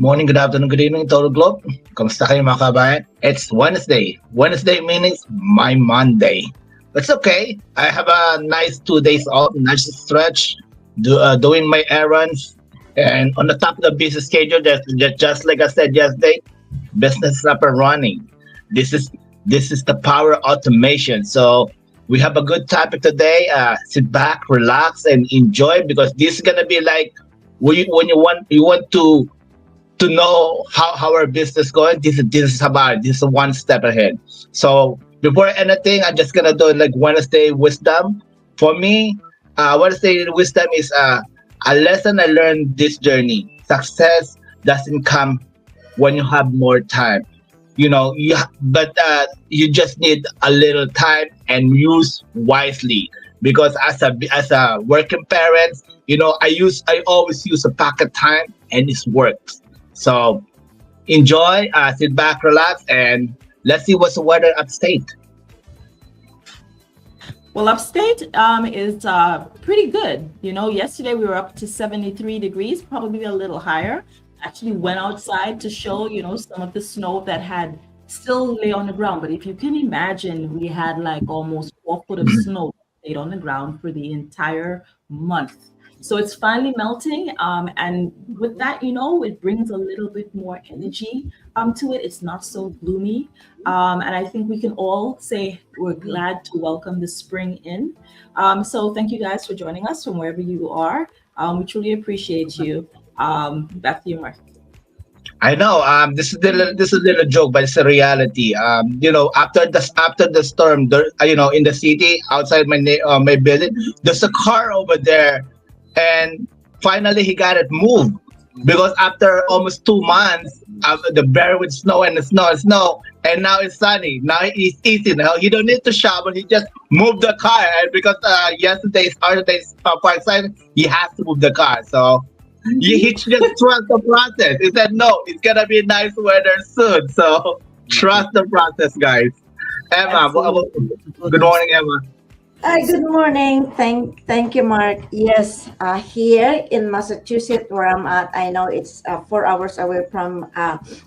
morning, good afternoon, good evening, Total Globe. Kamusta kayo mga kabayan? It's Wednesday. Wednesday means my Monday. That's okay. I have a nice 2 days off, nice stretch, doing my errands. And on the top of the busy schedule, just like I said yesterday, business is up and running. This is this is the power of automation. So we have a good topic today. Sit back, relax, and enjoy because this is gonna be like when you want to know how our business going. This is about it. This is one step ahead. So before anything, I'm just gonna do like Wednesday wisdom. For me, Wednesday wisdom is a lesson I learned this journey. Success doesn't come when you have more time. But you just need a little time and use wisely. Because as a working parent, I always use a pocket time and it works. So enjoy, sit back, relax, and let's see what's the weather upstate. Well, upstate is pretty good. Yesterday we were up to 73 degrees, probably a little higher. Actually went outside to show, some of the snow that had still lay on the ground. But if you can imagine, we had like almost 4 foot of snow laid on the ground for the entire month. So it's finally melting. And with that, it brings a little bit more energy to it. It's not so gloomy. And I think we can all say we're glad to welcome the spring in. So thank you guys for joining us from wherever you are. We truly appreciate you. Back to you, Mark. I know. This is a little joke, but it's a reality. After the storm, in the city outside my building, there's a car over there, and finally he got it moved because after almost 2 months of the bear with snow and the snow, and now it's sunny. Now it's easy. Now he don't need to shovel. He just moved the car, and because yesterday's Saturday's park side, he has to move the car. So. He just trust the process. He said, "No, it's gonna be nice weather soon." So trust the process, guys. Emma, Absolutely. good morning, Emma. Hi, good morning. Thank you, Mark. Yes, here in Massachusetts, where I'm at, I know it's 4 hours away from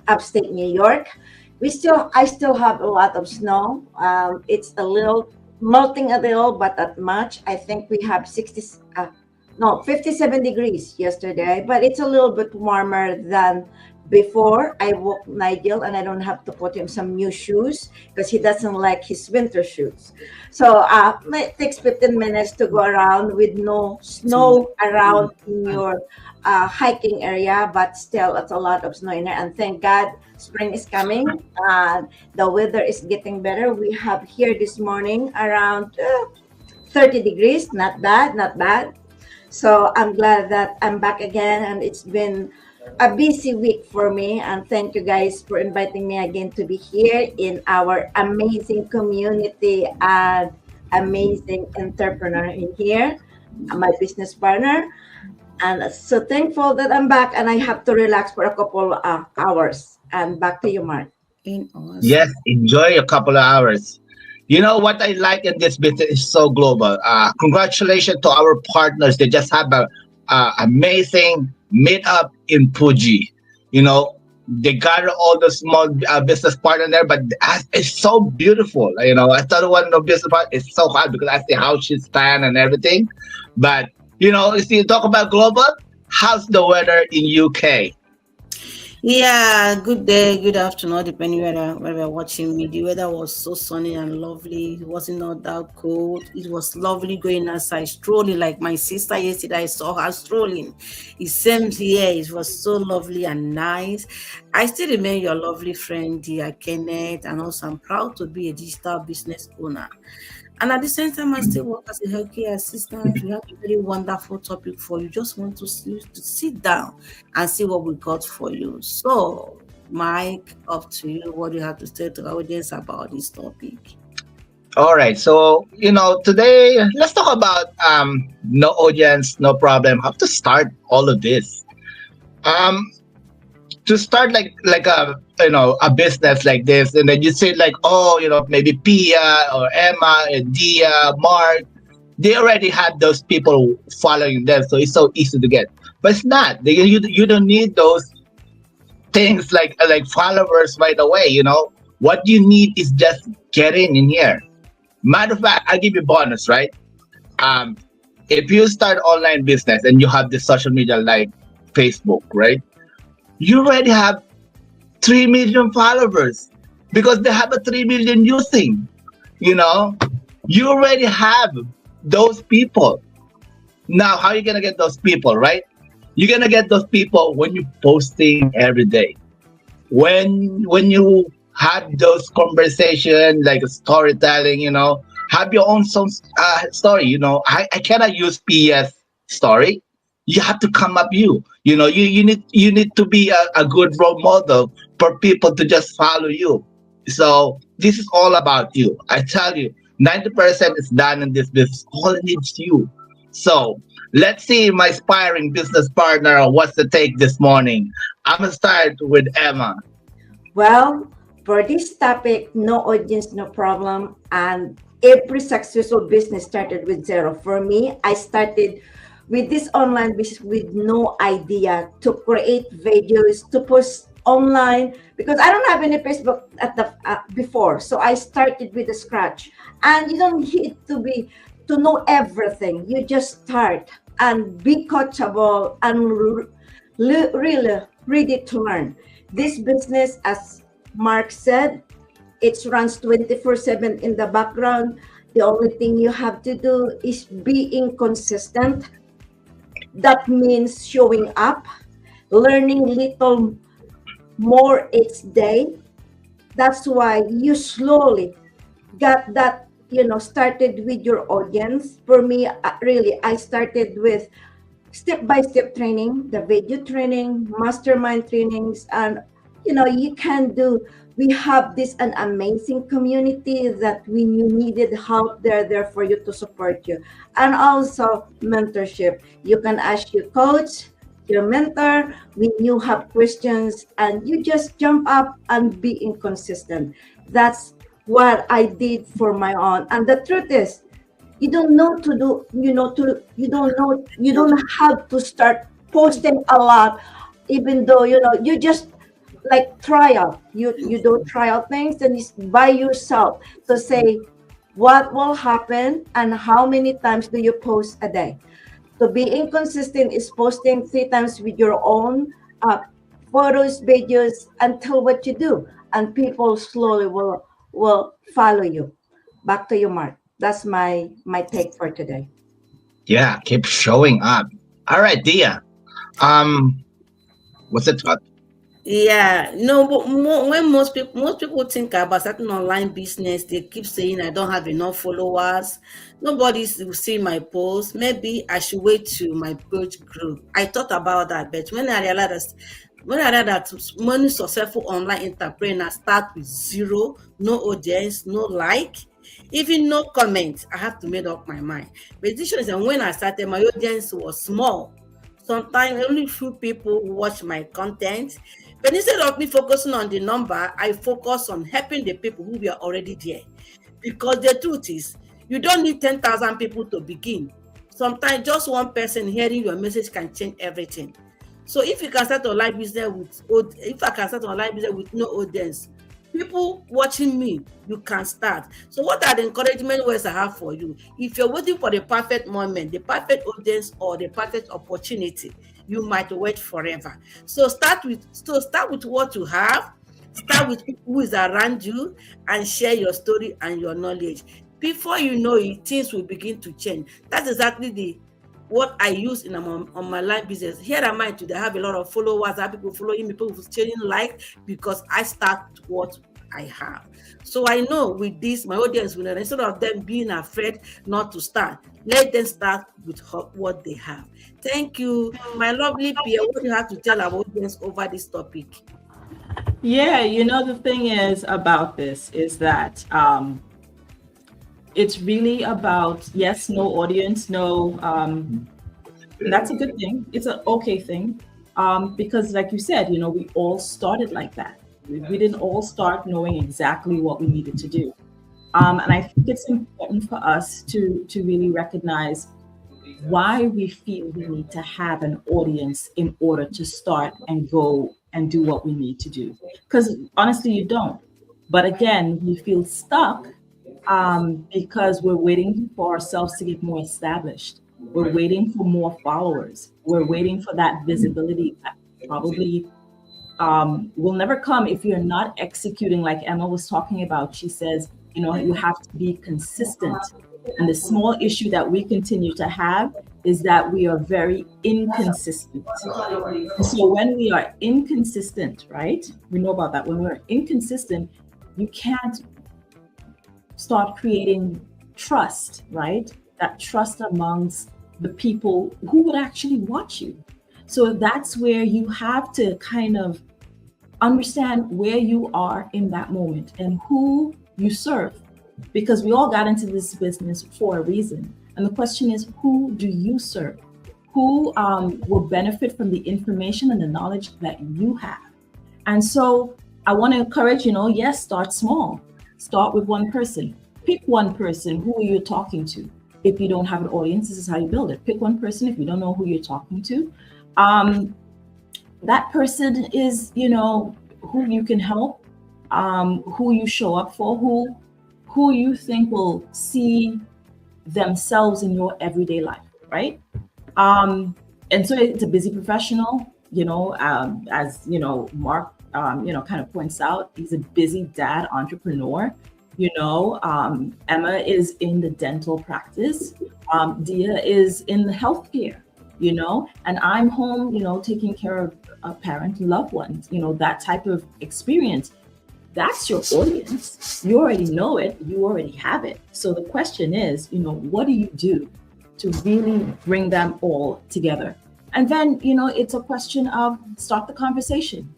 upstate New York. I still have a lot of snow. It's a little melting a little, but not much. I think we have 57 degrees yesterday, but it's a little bit warmer than before. I woke Nigel and I don't have to put him some new shoes because he doesn't like his winter shoes. So it takes 15 minutes to go around with no snow around in your hiking area, but still it's a lot of snow in there. And thank God spring is coming. The weather is getting better. We have here this morning around 30 degrees. Not bad, not bad. So I'm glad that I'm back again, and it's been a busy week for me. And thank you guys for inviting me again to be here in our amazing community and amazing entrepreneur in here, my business partner. And so thankful that I'm back and I have to relax for a couple hours. And back to you, Mark. In Yes, awesome. enjoy a couple of hours. You know what I like in this business is so global. Congratulations to our partners. They just have a amazing meetup in Fuji. They gather all the small business partners there, but it's so beautiful. I thought one of the business part is so hard because I see how she stand and everything. But if you talk about global, how's the weather in UK? Yeah, good day, good afternoon, depending whether you're watching me. The weather was so sunny and lovely. It wasn't not that cold. It was lovely going outside, strolling like my sister yesterday. I saw her strolling. It seems here it was so lovely and nice. I still remain your lovely friend, dear Kenneth, and also I'm proud to be a digital business owner. And at the same time, I still work as a healthcare assistant. We have a very wonderful topic for you. Just want to sit down and see what we got for you. So, Mike, up to you. What do you have to say to our audience about this topic? All right. So, today let's talk about no audience, no problem. How to start all of this. Um, to start like a business like this, and then you say like, oh, maybe Pia or Emma and Dia, Mark, they already had those people following them, so it's so easy to get. But it's not. You don't need those things like followers right away. What you need is just get in here. Matter of fact, I'll give you bonus, right? Um, if you start online business and you have this social media like Facebook, right? You already have 3 million followers because they have a 3 million using. You know, you already have those people. Now, how are you gonna get those people, right? You're gonna get those people when you're posting every day. When you had those conversation like storytelling, have your own story. I cannot use PS story. You have to come up you need to be a good role model for people to just follow you. So this is all about you. I tell you, 90% is done in this business. All it needs you. So let's see my aspiring business partner. What's the take this morning? I'm gonna start with Emma. Well, for this topic, no audience, no problem. And every successful business started with zero. For me, I started with this online business with no idea to create videos, to post online because I don't have any Facebook at the before. So I started with the scratch. And you don't need to know everything. You just start and be coachable and really ready to learn. This business, as Mark said, it runs 24/7 in the background. The only thing you have to do is being consistent. That means showing up, learning little more each day. That's why you slowly got that, started with your audience. For me, really, I started with step-by-step training, the video training, mastermind trainings, and you can do. We have this an amazing community that when you needed help, they're there for you to support you, and also mentorship. You can ask your coach, your mentor when you have questions, and you just jump up and be inconsistent. That's what I did for my own. And the truth is, you don't know to do you don't have to start posting a lot, even though you just like trial. You don't try out things, and it's by yourself to say what will happen and how many times do you post a day. To be inconsistent is posting 3 times with your own photos, videos, until what you do, and people slowly will follow you. Back to you, Mark. That's my take for today. Yeah, keep showing up. All right, Dia. What's it? Yeah, no, but when most people think about starting online business, they keep saying I don't have enough followers. Nobody's will see my post. Maybe I should wait till my page grow. I thought about that, but when I realized that many successful online entrepreneurs start with zero, no audience, no like, even no comment, I have to make up my mind. But the issue is that when I started, my audience was small. Sometimes only few people watch my content. But instead of me focusing on the number, I focus on helping the people who were already there. Because the truth is, you don't need 10,000 people to begin. Sometimes just one person hearing your message can change everything. So if you can start online business if I can start online business with no audience, people watching me, you can start. So what are the encouragement words I have for you? If you're waiting for the perfect moment, the perfect audience, or the perfect opportunity, you might wait forever. So start with what you have. Start with people who is around you and share your story and your knowledge. Before you know it, things will begin to change. That's exactly what I use on my live business. Here am I today. I have a lot of followers. I have people following me, people sharing like, because I start what I have. So I know with this, my audience will, instead of them being afraid not to start, let them start with what they have. Thank you, my lovely Pia. What do you have to tell our audience over this topic? Yeah, the thing is about this is that it's really about, yes, no audience, no, that's a good thing. It's an okay thing. Because like you said, we all started like that. We didn't all start knowing exactly what we needed to do. And I think it's important for us to really recognize why we feel we need to have an audience in order to start and go and do what we need to do. Because honestly, you don't. But again, we feel stuck because we're waiting for ourselves to get more established. We're waiting for more followers. We're waiting for that visibility that probably will never come if you're not executing, like Emma was talking about. She says, you have to be consistent. And the small issue that we continue to have is that we are very inconsistent. So when we are inconsistent, right? We know about that. When we're inconsistent, you can't start creating trust, right? That trust amongst the people who would actually watch you. So that's where you have to kind of understand where you are in that moment and who you serve, because we all got into this business for a reason. And the question is, who do you serve? Who will benefit from the information and the knowledge that you have? And so I want to encourage, yes, start small. Start with one person. Pick one person. Who are you talking to? If you don't have an audience, this is how you build it. Pick one person. If you don't know who you're talking to, that person is, who you can help, who you show up for, who you think will see themselves in your everyday life, right? And so it's a busy professional, as Mark, kind of points out, he's a busy dad entrepreneur. Emma is in the dental practice. Dia is in the healthcare, and I'm home, taking care of a parent, loved ones, that type of experience. That's your audience. You already know it. You already have it. So the question is, what do you do to really bring them all together? And then, it's a question of start the conversation.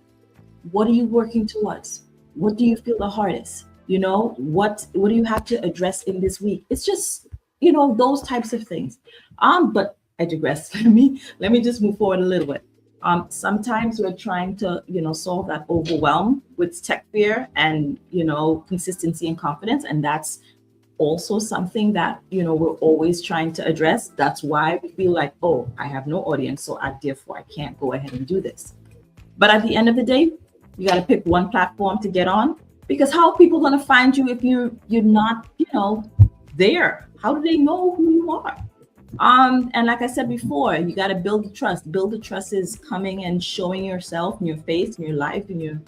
What are you working towards? What do you feel the hardest? What do you have to address in this week? It's just, those types of things. But I digress. Let me just move forward a little bit. Sometimes we're trying to, solve that overwhelm with tech fear and, consistency and confidence. And that's also something that, we're always trying to address. That's why we feel like, oh, I have no audience, so therefore I can't go ahead and do this. But at the end of the day, you got to pick one platform to get on, because how are people going to find you if you're not, there? How do they know who you are? And like I said before, you got to build the trust. Build the trust is coming and showing yourself and your face and your life and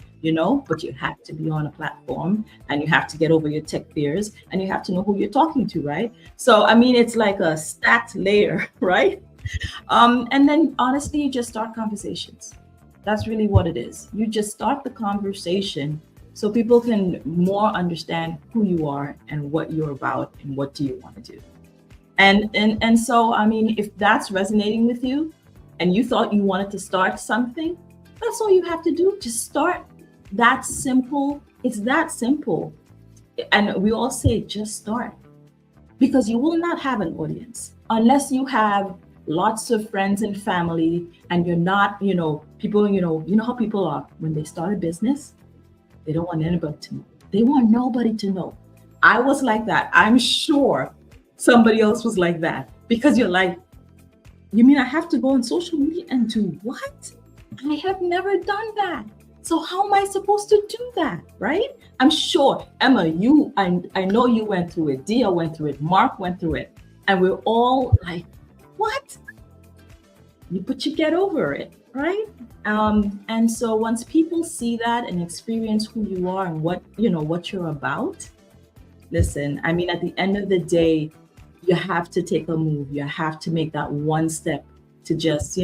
but you have to be on a platform and you have to get over your tech fears and you have to know who you're talking to, right? So, it's like a stacked layer, right? And then honestly, you just start conversations. That's really what it is. You just start the conversation so people can more understand who you are and what you're about and what do you want to do. And so, if that's resonating with you and you thought you wanted to start something, that's all you have to do. Just start. That's simple. It's that simple. And we all say, just start, because you will not have an audience unless you have lots of friends and family and you're not, people, how people are when they start a business, they don't want anybody to know. They want nobody to know. I was like that. I'm sure somebody else was like that, because you're like, you mean I have to go on social media and do what? I have never done that. So how am I supposed to do that, right? I'm sure, Emma, I know you went through it. Dia went through it. Mark went through it. And we're all like, what? But you get over it, right? And so once people see that and experience who you are and what you're about, listen, at the end of the day, you have to take a move. You have to make that one step to just,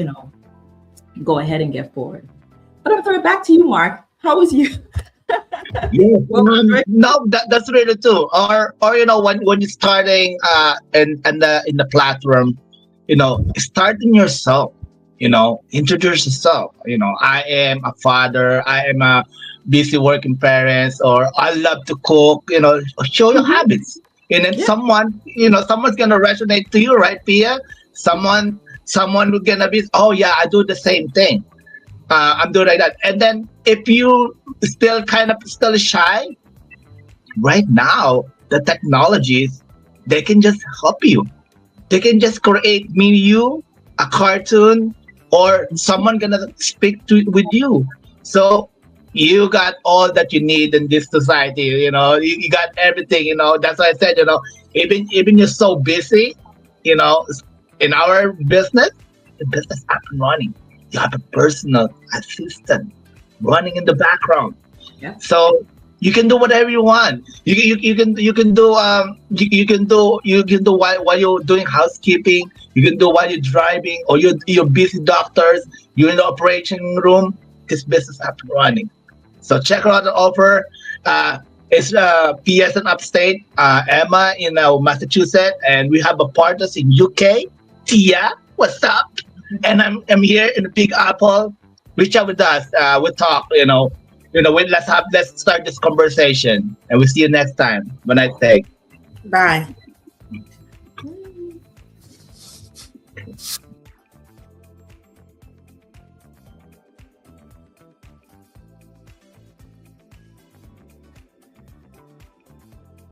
go ahead and get forward. But I'm throw it back to you, Mark. How was you? Yeah, no, that's really true. Or when you're starting in the platform, starting yourself. Introduce yourself. I am a father. I am a busy working parent, or I love to cook. Show your habits. And then someone's gonna resonate to you, right, Pia? Someone who's gonna be, oh yeah, I do the same thing. I'm doing like that. And then if you still shy, right now the technologies, they can just help you. They can just create you a cartoon, or someone gonna speak with you So you got all that you need in this society. You got everything. That's why I said, even you're so busy, you know, in our business, the business up and running. You have a personal assistant running in the background. Yeah. So you can do whatever you want. You can do while you're doing housekeeping. You can do while you're driving, or you're busy doctors. You're in the operation room. This business up and running. So check out the offer. It's PS in upstate, Emma in Massachusetts, and we have a partners in UK. Tia, what's up? And I'm here in the Big Apple. Reach out with us. We'll talk. Let's start this conversation, and we'll see you next time. When I say. Bye.